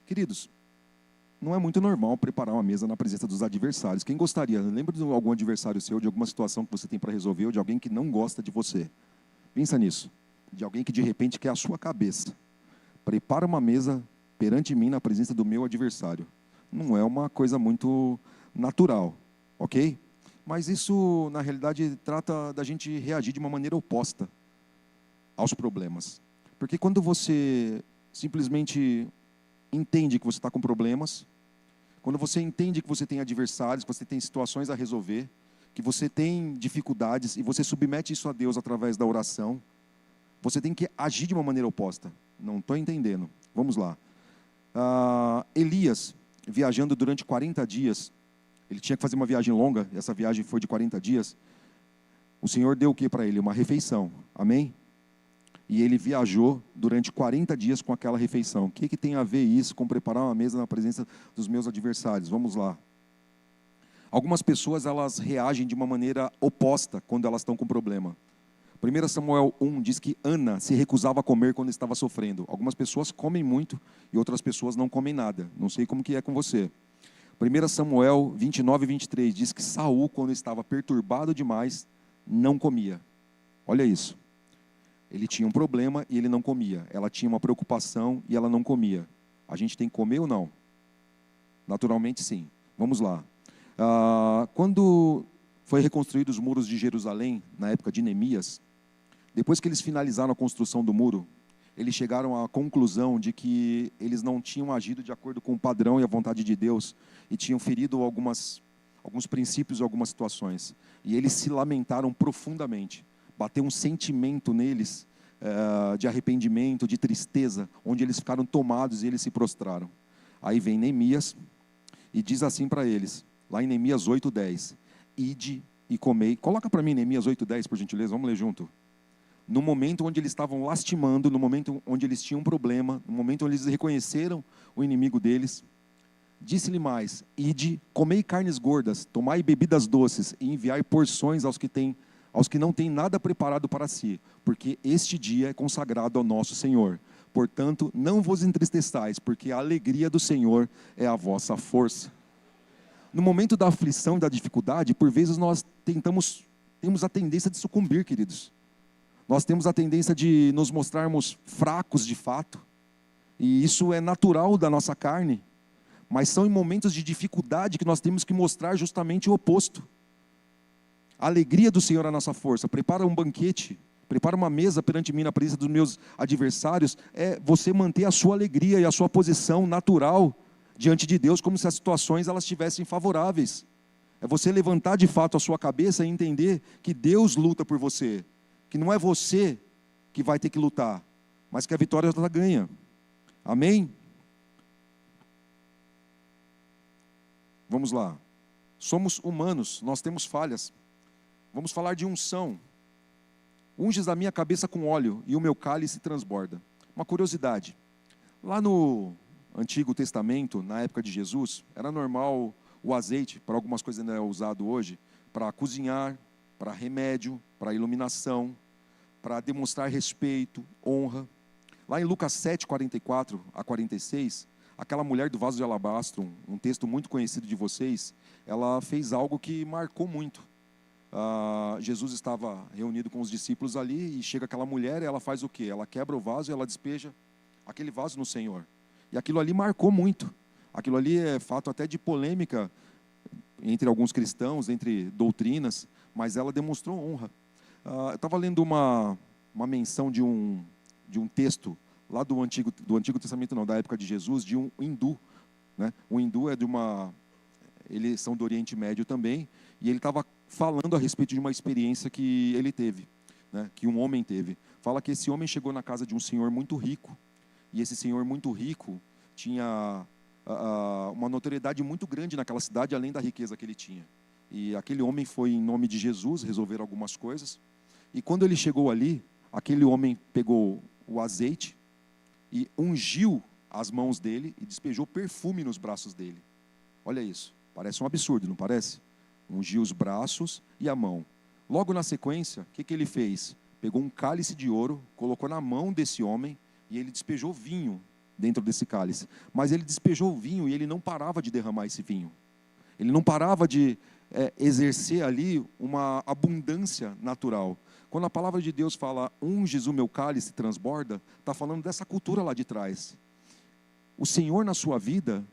Queridos, não é muito normal preparar uma mesa na presença dos adversários. Quem gostaria? Lembra de algum adversário seu, de alguma situação que você tem para resolver, ou de alguém que não gosta de você? Pensa nisso. De alguém que de repente quer a sua cabeça. Prepara uma mesa perante mim na presença do meu adversário. Não é uma coisa muito natural, ok? Mas isso, na realidade, trata da gente reagir de uma maneira oposta aos problemas. Porque quando você simplesmente entende que você está com problemas, quando você entende que você tem adversários, que você tem situações a resolver, que você tem dificuldades, e você submete isso a Deus através da oração, você tem que agir de uma maneira oposta. Não estou entendendo. Vamos lá. Elias, viajando durante 40 dias, ele tinha que fazer uma viagem longa, essa viagem foi de 40 dias, o Senhor deu o que para ele? Uma refeição, amém? E ele viajou durante 40 dias com aquela refeição. O que tem a ver isso com preparar uma mesa na presença dos meus adversários? Vamos lá. Algumas pessoas, elas reagem de uma maneira oposta quando elas estão com problema. 1 Samuel 1 diz que Ana se recusava a comer quando estava sofrendo. Algumas pessoas comem muito e outras pessoas não comem nada. Não sei como que é com você. 1 Samuel 29 e 23 diz que Saul, quando estava perturbado demais, não comia. Olha isso. Ele tinha um problema e ele não comia. Ela tinha uma preocupação e ela não comia. A gente tem que comer ou não? Naturalmente, sim. Vamos lá. Quando foi reconstruídos os muros de Jerusalém, na época de Neemias, depois que eles finalizaram a construção do muro, eles chegaram à conclusão de que eles não tinham agido de acordo com o padrão e a vontade de Deus e tinham ferido alguns princípios e algumas situações. E eles se lamentaram profundamente. Bateu um sentimento neles de arrependimento, de tristeza, onde eles ficaram tomados e eles se prostraram. Aí vem Neemias e diz assim para eles, lá em Neemias 8:10, ide e comei. Coloca para mim Neemias 8:10, por gentileza, vamos ler junto. No momento onde eles estavam lastimando, no momento onde eles tinham um problema, no momento onde eles reconheceram o inimigo deles, disse-lhe mais, ide, comei carnes gordas, tomai bebidas doces e enviai porções aos que não têm nada preparado para si, porque este dia é consagrado ao nosso Senhor. Portanto, não vos entristeçais, porque a alegria do Senhor é a vossa força. No momento da aflição e da dificuldade, por vezes nós temos a tendência de sucumbir, queridos. Nós temos a tendência de nos mostrarmos fracos de fato, e isso é natural da nossa carne, mas são em momentos de dificuldade que nós temos que mostrar justamente o oposto. A alegria do Senhor é a nossa força. Prepara um banquete, prepara uma mesa perante mim na presença dos meus adversários, é você manter a sua alegria e a sua posição natural diante de Deus, como se as situações elas estivessem favoráveis. É você levantar de fato a sua cabeça e entender que Deus luta por você, que não é você que vai ter que lutar, mas que a vitória já está ganha. Amém? Vamos lá. Somos humanos, nós temos falhas. Vamos falar de unção. Unges a minha cabeça com óleo e o meu cálice transborda. Uma curiosidade. Lá no Antigo Testamento, na época de Jesus, era normal o azeite, para algumas coisas ainda é usado hoje, para cozinhar, para remédio, para iluminação, para demonstrar respeito, honra. Lá em Lucas 7, 44 a 46, aquela mulher do vaso de alabastro, um texto muito conhecido de vocês, ela fez algo que marcou muito. Jesus estava reunido com os discípulos ali, e chega aquela mulher, e ela faz o quê? Ela quebra o vaso e ela despeja aquele vaso no Senhor. E aquilo ali marcou muito. Aquilo ali é fato até de polêmica entre alguns cristãos, entre doutrinas, mas ela demonstrou honra. Eu estava lendo uma menção de um texto lá do Antigo Testamento, não, da época de Jesus, de um hindu, né? O hindu é eles são do Oriente Médio também, e ele estava falando a respeito de uma experiência que ele teve, né? Que um homem teve. Fala que esse homem chegou na casa de um senhor muito rico, e esse senhor muito rico tinha uma notoriedade muito grande naquela cidade, além da riqueza que ele tinha. E aquele homem foi, em nome de Jesus, resolver algumas coisas, e quando ele chegou ali, aquele homem pegou o azeite e ungiu as mãos dele e despejou perfume nos braços dele. Olha isso, parece um absurdo, não parece? Ungiu os braços e a mão. Logo na sequência, o que ele fez? Pegou um cálice de ouro, colocou na mão desse homem e ele despejou vinho dentro desse cálice. Mas ele despejou o vinho e ele não parava de derramar esse vinho. Ele não parava de exercer ali uma abundância natural. Quando a palavra de Deus fala, unges o meu cálice transborda, está falando dessa cultura lá de trás. O Senhor na sua vida,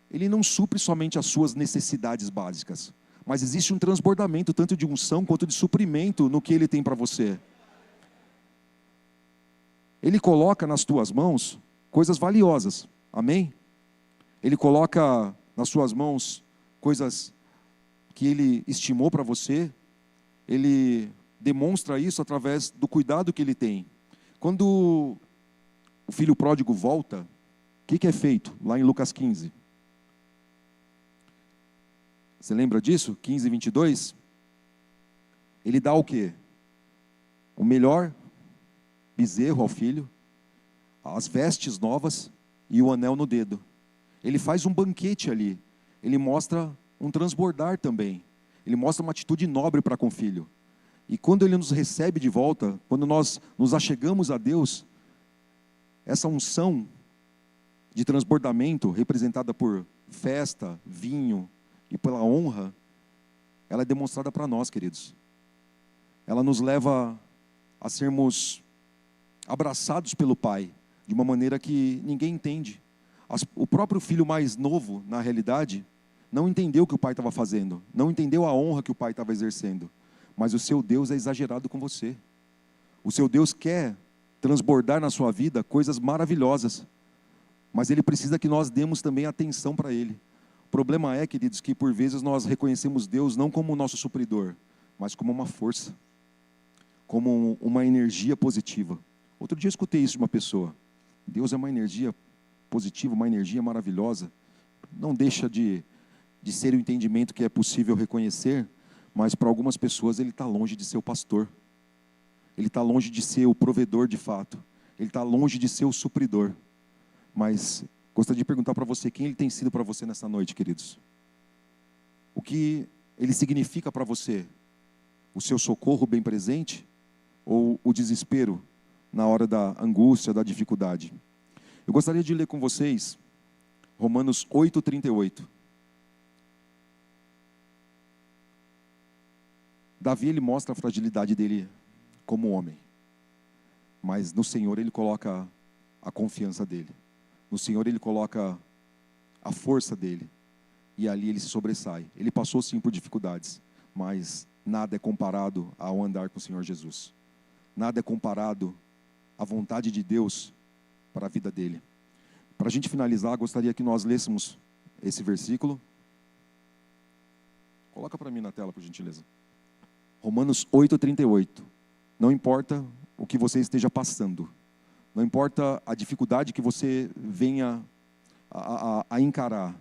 Ele não supre somente as suas necessidades básicas, mas existe um transbordamento tanto de unção quanto de suprimento no que Ele tem para você. Ele coloca nas tuas mãos coisas valiosas, amém? Ele coloca nas suas mãos coisas que Ele estimou para você, Ele demonstra isso através do cuidado que Ele tem. Quando o filho pródigo volta, o que é feito? Lá em Lucas 15. Você lembra disso? 15, 22. Ele dá o quê? O melhor bezerro ao filho, as vestes novas e o anel no dedo. Ele faz um banquete ali. Ele mostra um transbordar também. Ele mostra uma atitude nobre para com o filho. E quando Ele nos recebe de volta, quando nós nos achegamos a Deus, essa unção de transbordamento, representada por festa, vinho e pela honra, ela é demonstrada para nós, queridos. Ela nos leva a sermos abraçados pelo Pai, de uma maneira que ninguém entende. O próprio filho mais novo, na realidade, não entendeu o que o pai estava fazendo, não entendeu a honra que o pai estava exercendo, mas o seu Deus é exagerado com você. O seu Deus quer transbordar na sua vida coisas maravilhosas, mas Ele precisa que nós demos também atenção para Ele. O problema é, queridos, que por vezes nós reconhecemos Deus não como o nosso supridor, mas como uma força, como uma energia positiva. Outro dia eu escutei isso de uma pessoa: Deus é uma energia positiva, uma energia maravilhosa. Não deixa de ser o entendimento que é possível reconhecer, mas para algumas pessoas Ele está longe de ser o pastor, Ele está longe de ser o provedor de fato, Ele está longe de ser o supridor. Mas gostaria de perguntar para você, quem Ele tem sido para você nessa noite, queridos? O que Ele significa para você? O seu socorro bem presente? Ou o desespero na hora da angústia, da dificuldade? Eu gostaria de ler com vocês Romanos 8:38. Davi, ele mostra a fragilidade dele como homem, mas no Senhor ele coloca a confiança dele, no Senhor ele coloca a força dele, e ali ele se sobressai. Ele passou sim por dificuldades, mas nada é comparado ao andar com o Senhor Jesus, nada é comparado à vontade de Deus para a vida dele. Para a gente finalizar, gostaria que nós lêssemos esse versículo. Coloca para mim na tela, por gentileza. Romanos 8:38. Não importa o que você esteja passando, não importa a dificuldade que você venha a encarar,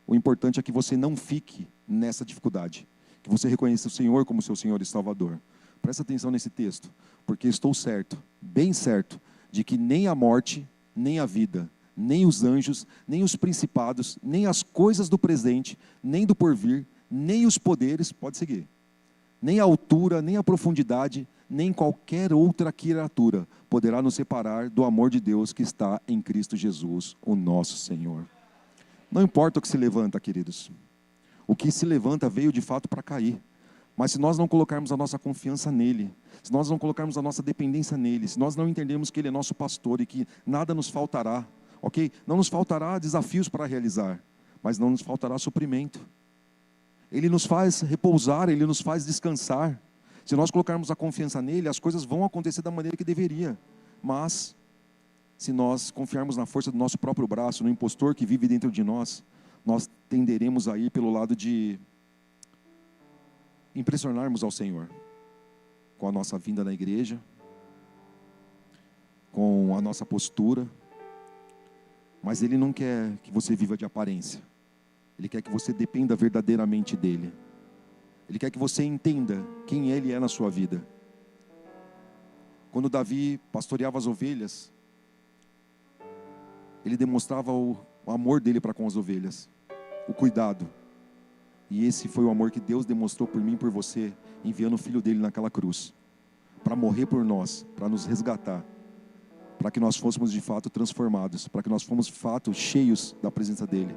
o importante é que você não fique nessa dificuldade, que você reconheça o Senhor como seu Senhor e Salvador. Presta atenção nesse texto, porque estou certo, bem certo, de que nem a morte, nem a vida, nem os anjos, nem os principados, nem as coisas do presente, nem do porvir, nem os poderes, pode seguir, nem a altura, nem a profundidade, nem qualquer outra criatura poderá nos separar do amor de Deus que está em Cristo Jesus, o nosso Senhor. Não importa o que se levanta, queridos. O que se levanta veio de fato para cair. Mas se nós não colocarmos a nossa confiança nele, se nós não colocarmos a nossa dependência nele, se nós não entendermos que ele é nosso pastor e que nada nos faltará, ok? Não nos faltará desafios para realizar, mas não nos faltará suprimento. Ele nos faz repousar, Ele nos faz descansar. Se nós colocarmos a confiança nele, as coisas vão acontecer da maneira que deveria. Mas, se nós confiarmos na força do nosso próprio braço, no impostor que vive dentro de nós, nós tenderemos a ir pelo lado de impressionarmos ao Senhor, com a nossa vinda na igreja, com a nossa postura. Mas Ele não quer que você viva de aparência. Ele quer que você dependa verdadeiramente dEle. Ele quer que você entenda quem Ele é na sua vida. Quando Davi pastoreava as ovelhas, ele demonstrava o amor dele para com as ovelhas, o cuidado. E esse foi o amor que Deus demonstrou por mim e por você, enviando o Filho dele naquela cruz, para morrer por nós, para nos resgatar. para que nós fôssemos de fato transformados, para que nós fôssemos de fato cheios da presença dEle.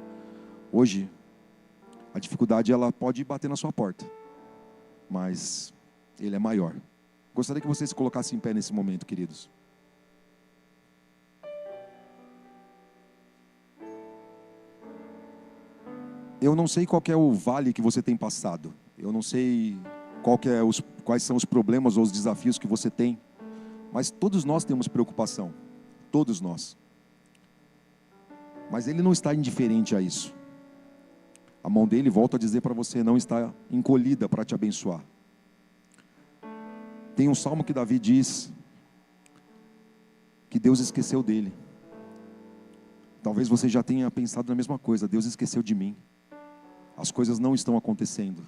Hoje, a dificuldade ela pode bater na sua porta, mas Ele é maior. Gostaria que vocês se colocassem em pé nesse momento, queridos. Eu não sei qual que é o vale que você tem passado. Eu não sei quais são os problemas ou os desafios que você tem. Mas todos nós temos preocupação. Todos nós. Mas Ele não está indiferente a isso. A mão dEle, volto a dizer para você, não está encolhida para te abençoar. Tem um salmo que Davi diz que Deus esqueceu dele. Talvez você já tenha pensado na mesma coisa. Deus esqueceu de mim. As coisas não estão acontecendo.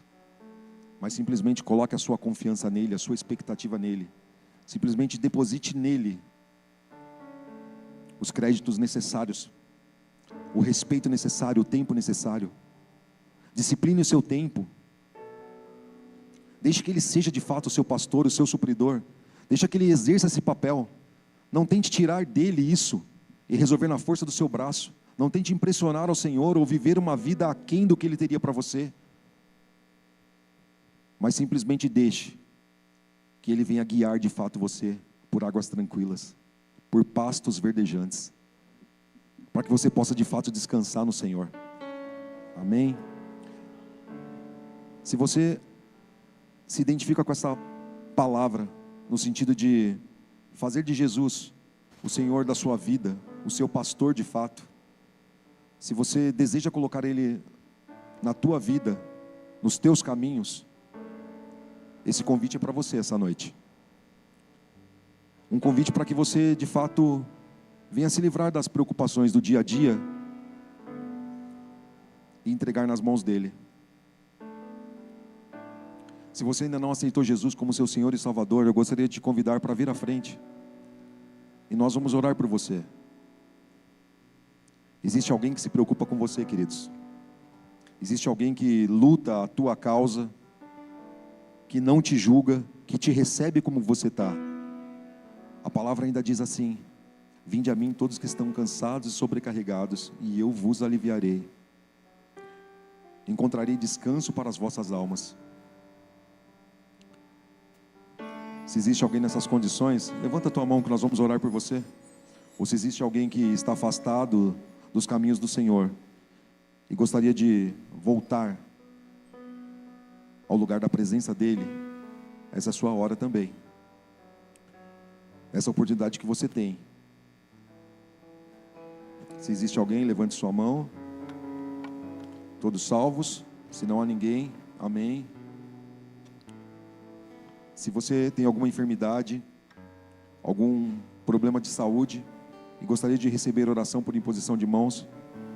Mas simplesmente coloque a sua confiança nele, a sua expectativa nele. Simplesmente deposite nele os créditos necessários, o respeito necessário, o tempo necessário. Discipline o seu tempo. Deixe que Ele seja de fato o seu pastor, o seu supridor. Deixe que Ele exerça esse papel. Não tente tirar dele isso e resolver na força do seu braço. Não tente impressionar ao Senhor ou viver uma vida aquém do que Ele teria para você. Mas simplesmente deixe que Ele venha guiar de fato você por águas tranquilas, por pastos verdejantes, para que você possa de fato descansar no Senhor. Amém? Se você se identifica com essa palavra, no sentido de fazer de Jesus o Senhor da sua vida, o seu pastor de fato, se você deseja colocar Ele na tua vida, nos teus caminhos, esse convite é para você essa noite. Um convite para que você de fato venha se livrar das preocupações do dia a dia e entregar nas mãos dEle. Se você ainda não aceitou Jesus como seu Senhor e Salvador, eu gostaria de te convidar para vir à frente. E nós vamos orar por você. Existe alguém que se preocupa com você, queridos. Existe alguém que luta a tua causa, que não te julga, que te recebe como você está. A palavra ainda diz assim: vinde a mim todos que estão cansados e sobrecarregados, e eu vos aliviarei. Encontrarei descanso para as vossas almas. Se existe alguém nessas condições, levanta a tua mão que nós vamos orar por você. Ou se existe alguém que está afastado dos caminhos do Senhor e gostaria de voltar ao lugar da presença dEle, essa é a sua hora também. Essa oportunidade que você tem. Se existe alguém, levante sua mão. Todos salvos? Se não há ninguém, amém. Se você tem alguma enfermidade, algum problema de saúde e gostaria de receber oração por imposição de mãos,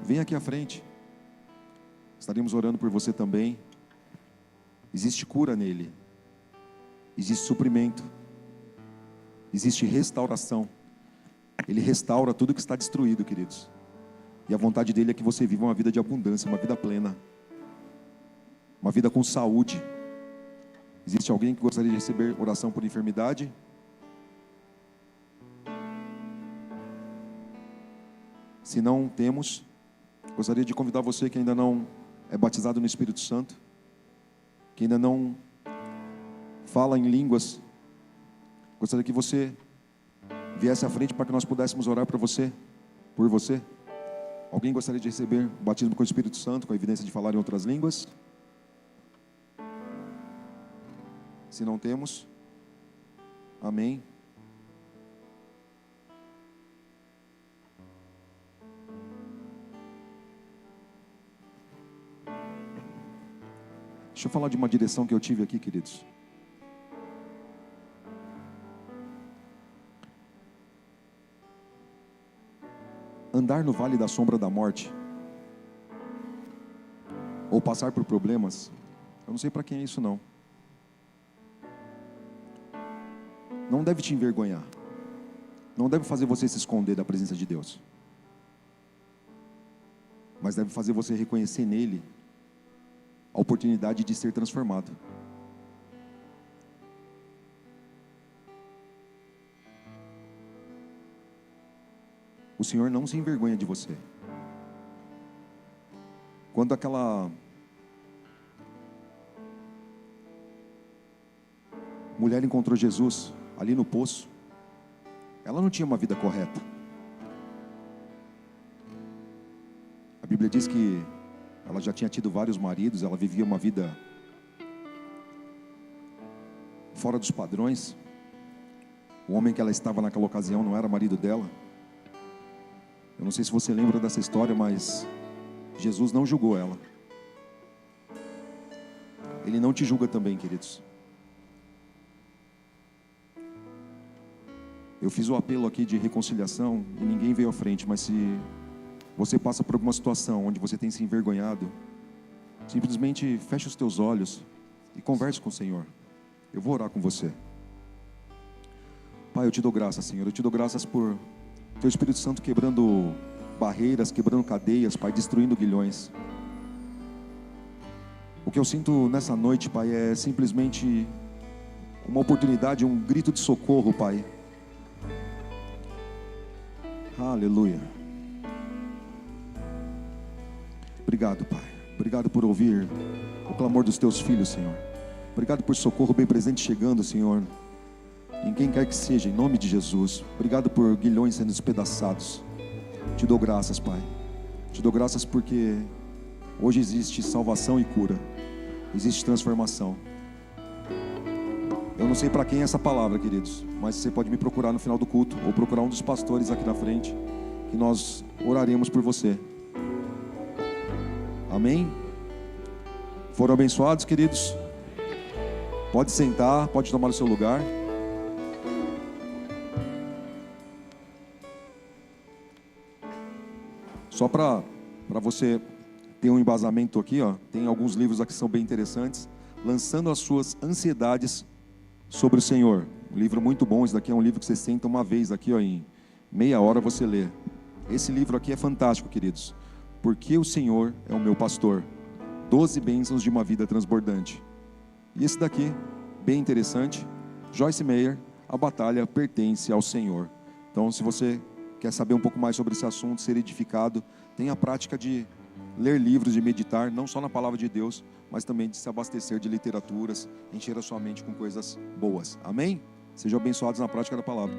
venha aqui à frente. Estaremos orando por você também. Existe cura nele. Existe suprimento. Existe restauração. Ele restaura tudo que está destruído, queridos. E a vontade dele é que você viva uma vida de abundância, uma vida plena. Uma vida com saúde. Existe alguém que gostaria de receber oração por enfermidade? Se não temos, gostaria de convidar você que ainda não é batizado no Espírito Santo, que ainda não fala em línguas, gostaria que você viesse à frente para que nós pudéssemos orar para você, por você. Alguém gostaria de receber o batismo com o Espírito Santo, com a evidência de falar em outras línguas? Se não temos, amém. Deixa eu falar de uma direção que eu tive aqui, queridos. Andar no vale da sombra da morte, ou passar por problemas, eu não sei para quem é isso não. Não deve te envergonhar. Não deve fazer você se esconder da presença de Deus. Mas deve fazer você reconhecer nele a oportunidade de ser transformado. O Senhor não se envergonha de você. Quando aquela mulher encontrou Jesus ali no poço, ela não tinha uma vida correta. A Bíblia diz que ela já tinha tido vários maridos, ela vivia uma vida fora dos padrões. O homem que ela estava naquela ocasião não era marido dela. Eu não sei se você lembra dessa história, mas Jesus não julgou ela. Ele não te julga também, queridos. Eu fiz o apelo aqui de reconciliação e ninguém veio à frente, mas se você passa por alguma situação onde você tem se envergonhado, simplesmente feche os teus olhos e converse com o Senhor. Eu vou orar com você. Pai, eu te dou graças, Senhor. Eu te dou graças por Teu Espírito Santo quebrando barreiras, quebrando cadeias, Pai, destruindo grilhões. O que eu sinto nessa noite, Pai, é simplesmente uma oportunidade, um grito de socorro, Pai. Aleluia. Obrigado, Pai. Obrigado por ouvir o clamor dos Teus filhos, Senhor. Obrigado por socorro bem presente chegando, Senhor, em quem quer que seja, em nome de Jesus. Obrigado por guilhões sendo despedaçados. Te dou graças, Pai. Te dou graças porque hoje existe salvação e cura. Existe transformação. Eu não sei para quem é essa palavra, queridos, mas você pode me procurar no final do culto, ou procurar um dos pastores aqui na frente, que nós oraremos por você. Amém? Foram abençoados, queridos? Pode sentar, pode tomar o seu lugar. Só para você ter um embasamento aqui, ó, tem alguns livros aqui que são bem interessantes. Lançando as suas ansiedades sobre o Senhor. Um livro muito bom. Esse daqui é um livro que você senta uma vez aqui, ó, em meia hora você lê. Esse livro aqui é fantástico, queridos. Porque o Senhor é o meu pastor. 12 bênçãos de uma vida transbordante. E esse daqui, bem interessante, Joyce Meyer, A Batalha Pertence ao Senhor. Então, se você quer saber um pouco mais sobre esse assunto, ser edificado, tenha a prática de ler livros, de meditar, não só na palavra de Deus, mas também de se abastecer de literaturas, encher a sua mente com coisas boas. Amém? Sejam abençoados na prática da palavra.